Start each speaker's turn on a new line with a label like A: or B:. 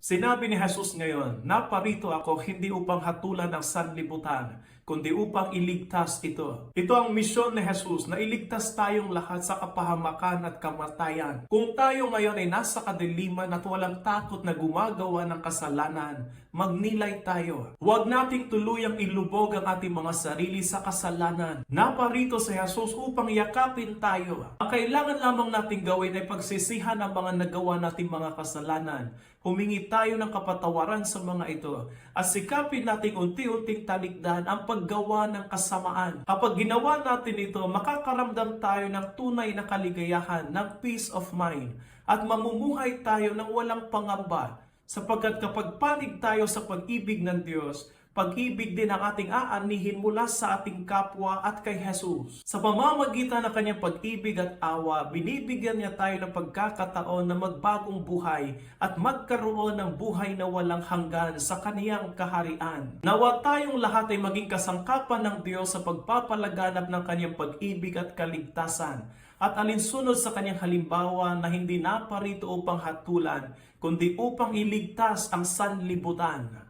A: Sinabi ni Jesus ngayon, naparito ako hindi upang hatulan ang sanlibutan, kundi upang iligtas ito. Ito ang misyon ni Jesus na iligtas tayong lahat sa kapahamakan at kamatayan. Kung tayo ngayon ay nasa kadiliman at walang takot na gumagawa ng kasalanan, magnilay tayo. Huwag nating tuluyang ilubog ang ating mga sarili sa kasalanan. Naparito si Jesus upang yakapin tayo. Ang kailangan lamang nating gawin ay pagsisihan ang mga nagawa nating mga kasalanan. Humingi tayo ng kapatawaran sa mga ito at sikapin natin unti-unting talikdan ang paggawa ng kasamaan. Kapag ginawa natin ito, makakaramdam tayo ng tunay na kaligayahan, ng peace of mind at mamumuhay tayo ng walang pangamba. Sapagkat kapag panig tayo sa pag-ibig ng Diyos, pag-ibig din ang ating aanihin mula sa ating kapwa at kay Jesus. Sa pamamagitan ng kanyang pag-ibig at awa, binibigyan niya tayo ng pagkakataon na magbagong buhay at magkaroon ng buhay na walang hanggan sa kaniyang kaharian. Nawa tayong lahat ay maging kasangkapan ng Diyos sa pagpapalaganap ng kanyang pag-ibig at kaligtasan at alinsunod sa kanyang halimbawa na hindi naparito upang hatulan, kundi upang iligtas ang sanlibutan.